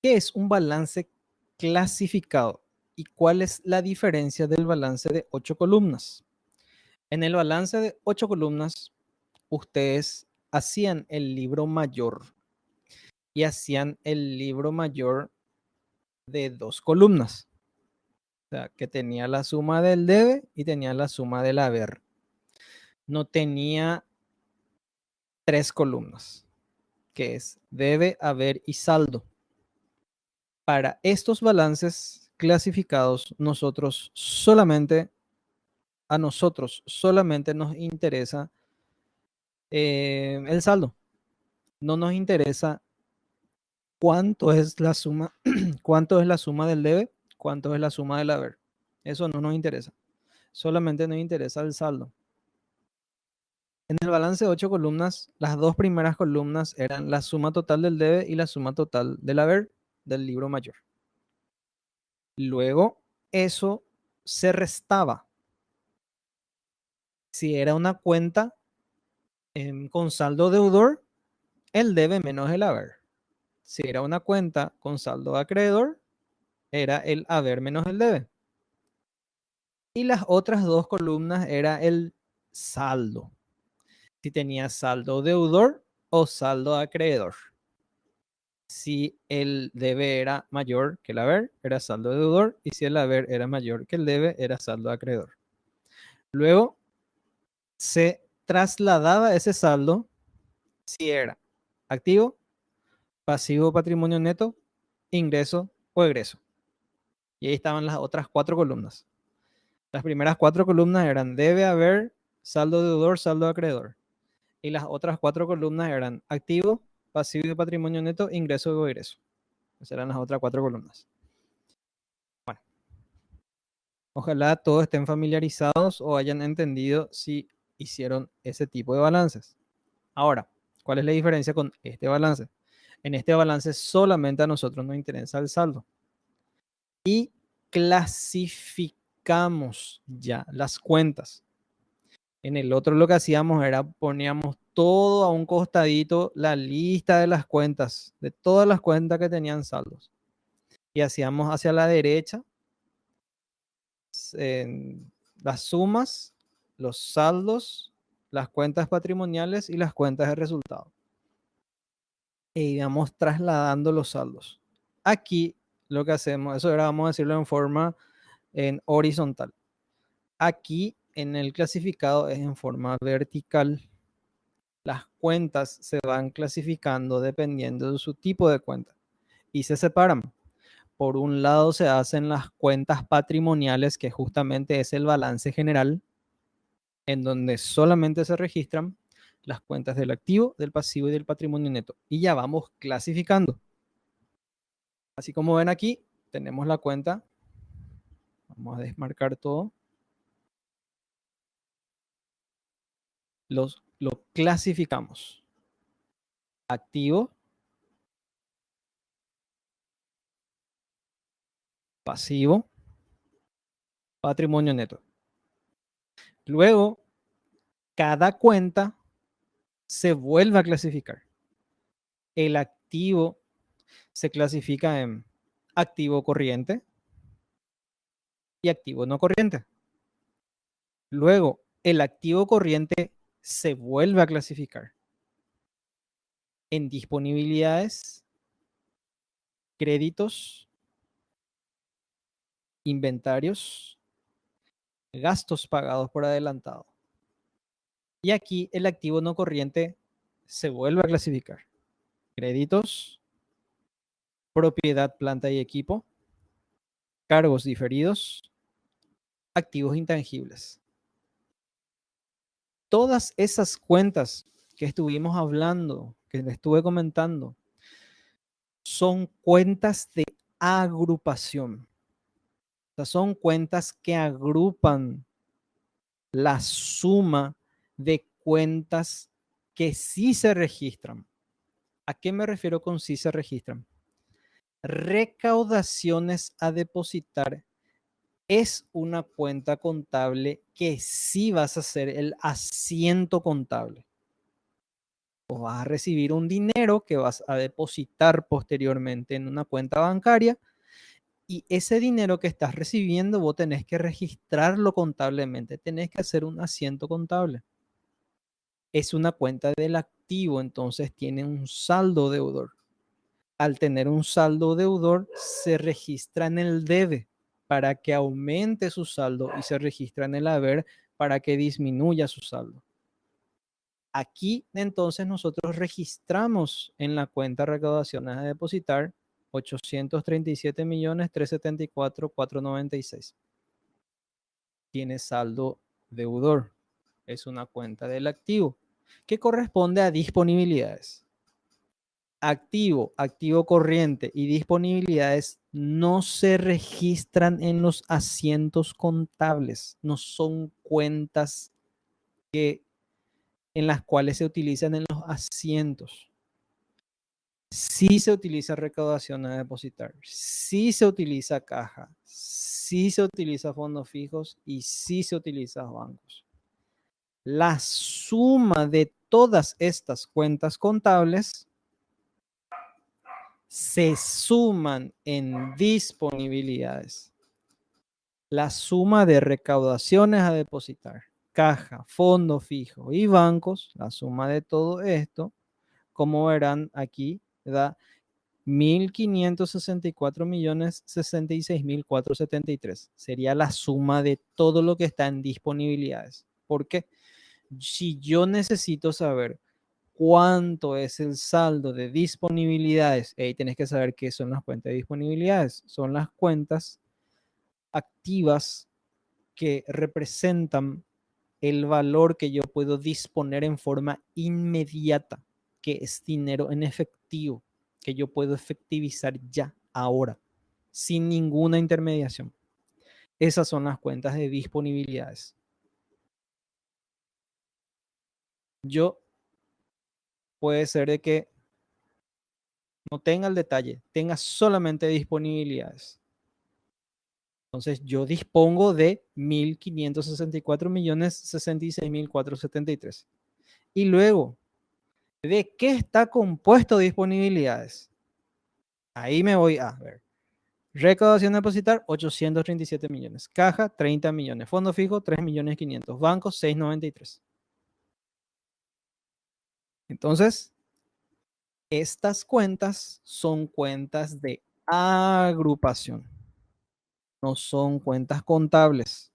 ¿Qué es un balance clasificado? ¿Y cuál es la diferencia del balance de 8 columnas? En el balance de 8 columnas, ustedes hacían el libro mayor y hacían el libro mayor de 2 columnas. O sea, que tenía la suma del debe y tenía la suma del haber. No tenía 3 columnas, que es debe, haber y saldo. Para estos balances clasificados, a nosotros solamente nos interesa el saldo. No nos interesa cuánto es la suma, cuánto es la suma del debe, cuánto es la suma del haber. Eso no nos interesa. Solamente nos interesa el saldo. En el balance de 8 columnas, las dos primeras columnas eran la suma total del debe y la suma total del haber del libro mayor. Luego, eso se restaba. Si era una cuenta con saldo deudor, el debe menos el haber. Si era una cuenta con saldo acreedor, era el haber menos el debe. Y las otras dos columnas era el saldo. Si tenía saldo deudor o saldo acreedor. Si el debe era mayor que el haber, era saldo deudor. Y si el haber era mayor que el debe, era saldo acreedor. Luego se trasladaba ese saldo si era activo, pasivo, patrimonio neto, ingreso o egreso. Y ahí estaban las otras 4 columnas. Las primeras 4 columnas eran debe, haber, saldo deudor, saldo acreedor. Y las otras 4 columnas eran activo, pasivo y patrimonio neto, ingreso o egreso. Esas eran las otras 4 columnas. Bueno, ojalá todos estén familiarizados o hayan entendido si hicieron ese tipo de balances. Ahora, ¿cuál es la diferencia con este balance? En este balance solamente a nosotros nos interesa el saldo. Y clasificamos ya las cuentas. En el otro lo que hacíamos era poníamos todo a un costadito, la lista de las cuentas, de todas las cuentas que tenían saldos. Y hacíamos hacia la derecha las sumas, los saldos, las cuentas patrimoniales y las cuentas de resultado. E íbamos trasladando los saldos. Aquí lo que hacemos, eso era, vamos a decirlo en forma en horizontal. Aquí en el clasificado es en forma vertical. Las cuentas se van clasificando dependiendo de su tipo de cuenta y se separan. Por un lado se hacen las cuentas patrimoniales, que justamente es el balance general, en donde solamente se registran las cuentas del activo, del pasivo y del patrimonio neto. Y ya vamos clasificando. Así como ven aquí, tenemos la cuenta. Vamos a desmarcar todo. Lo clasificamos. Activo, pasivo, patrimonio neto. Luego, cada cuenta se vuelve a clasificar. El activo se clasifica en activo corriente y activo no corriente. Luego, el activo corriente se vuelve a clasificar en disponibilidades, créditos, inventarios, gastos pagados por adelantado. Y aquí el activo no corriente se vuelve a clasificar. Créditos, propiedad, planta y equipo, cargos diferidos, activos intangibles. Todas esas cuentas que estuvimos hablando, que les estuve comentando, son cuentas de agrupación. O sea, son cuentas que agrupan la suma de cuentas que sí se registran. ¿A qué me refiero con sí se registran? Recaudaciones a depositar es una cuenta contable que sí vas a hacer el asiento contable. Vos vas a recibir un dinero que vas a depositar posteriormente en una cuenta bancaria y ese dinero que estás recibiendo vos tenés que registrarlo contablemente, tenés que hacer un asiento contable. Es una cuenta del activo, entonces tiene un saldo deudor. Al tener un saldo deudor, se registra en el debe para que aumente su saldo y se registra en el haber para que disminuya su saldo. Aquí entonces nosotros registramos en la cuenta recaudaciones a depositar 837.374.496. Tiene saldo deudor. Es una cuenta del activo que corresponde a disponibilidades. Activo, activo corriente y disponibilidades no se registran en los asientos contables. No son cuentas en las cuales se utilizan en los asientos. Sí se utiliza recaudación a depositar, sí se utiliza caja, sí se utiliza fondos fijos y sí se utiliza bancos. La suma de todas estas cuentas contables se suman en disponibilidades. La suma de recaudaciones a depositar, caja, fondo fijo y bancos, la suma de todo esto, como verán aquí, da 1.564.066.473. Sería la suma de todo lo que está en disponibilidades. ¿Por qué? Si yo necesito saber cuánto es el saldo de disponibilidades, ahí tenés que saber qué son las cuentas de disponibilidades. Son las cuentas activas que representan el valor que yo puedo disponer en forma inmediata, que es dinero en efectivo, que yo puedo efectivizar ya, ahora, sin ninguna intermediación. Esas son las cuentas de disponibilidades. Yo puede ser de que no tenga el detalle, tenga solamente disponibilidades. Entonces yo dispongo de 1.564.066.473. Y luego, ¿de qué está compuesto disponibilidades? Ahí me voy a ver. Recaudación a depositar, 837 millones. Caja, 30 millones. Fondo fijo, 3.500.000. Banco, 693. Entonces, estas cuentas son cuentas de agrupación. No son cuentas contables.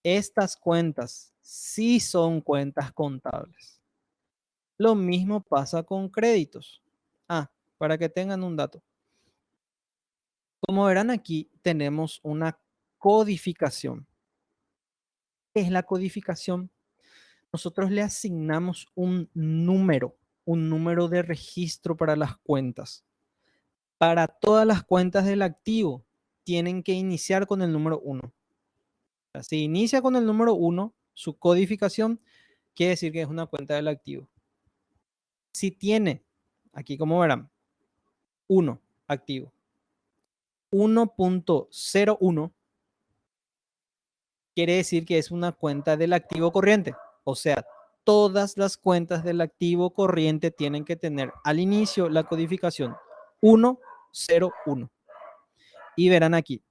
Estas cuentas sí son cuentas contables. Lo mismo pasa con créditos. Para que tengan un dato. Como verán aquí, tenemos una codificación. ¿Qué es la codificación? Nosotros le asignamos un número de registro para las cuentas. Para todas las cuentas del activo, tienen que iniciar con el número 1. Si inicia con el número 1, su codificación quiere decir que es una cuenta del activo. Si tiene, aquí como verán, 1 activo, 1.01 quiere decir que es una cuenta del activo corriente. O sea, todas las cuentas del activo corriente tienen que tener al inicio la codificación 101. Y verán aquí,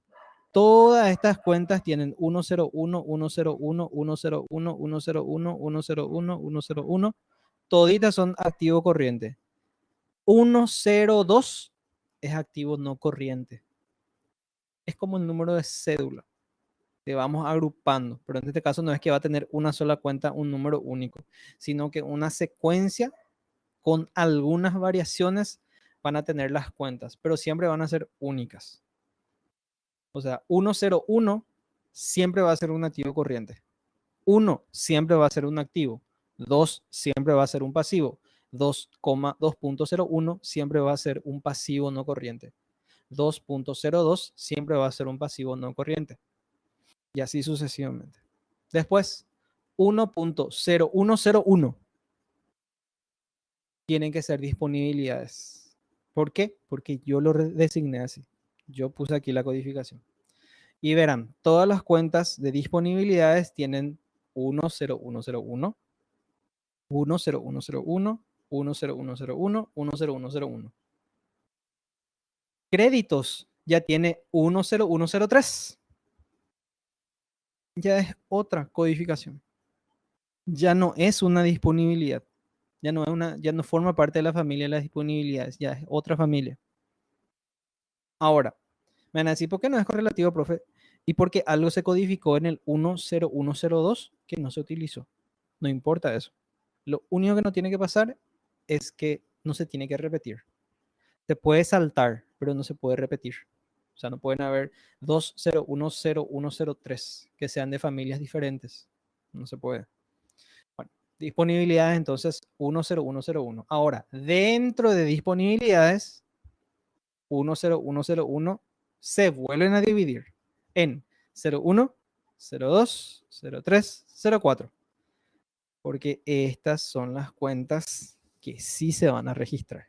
todas estas cuentas tienen 101, 101, 101, 101, 101, 101. Toditas son activo corriente. 102 es activo no corriente. Es como el número de cédula. Te vamos agrupando, pero en este caso no es que va a tener una sola cuenta, un número único, sino que una secuencia con algunas variaciones van a tener las cuentas, pero siempre van a ser únicas. O sea, 101 siempre va a ser un activo corriente. 1 siempre va a ser un activo. 2 siempre va a ser un pasivo. 2,2.01 siempre va a ser un pasivo no corriente. 2.02 siempre va a ser un pasivo no corriente. Y así sucesivamente. Después, 1.0101 tienen que ser disponibilidades. ¿Por qué? Porque yo lo designé así. Yo puse aquí la codificación. Y verán, todas las cuentas de disponibilidades tienen 10101, 10101, 10101, 10101. Créditos ya tiene 10103. Ya es otra codificación. Ya no es una disponibilidad. Ya no forma parte de la familia de las disponibilidades. Ya es otra familia. Ahora, me van a decir, ¿por qué no es correlativo, profe? Y porque algo se codificó en el 10102 que no se utilizó. No importa eso. Lo único que no tiene que pasar es que no se tiene que repetir. Se puede saltar, pero no se puede repetir. O sea, no pueden haber 2010103 que sean de familias diferentes. No se puede. Bueno, disponibilidades entonces 10101. Ahora, dentro de disponibilidades 10101 se vuelven a dividir en 01, 02, 03, 04. Porque estas son las cuentas que sí se van a registrar.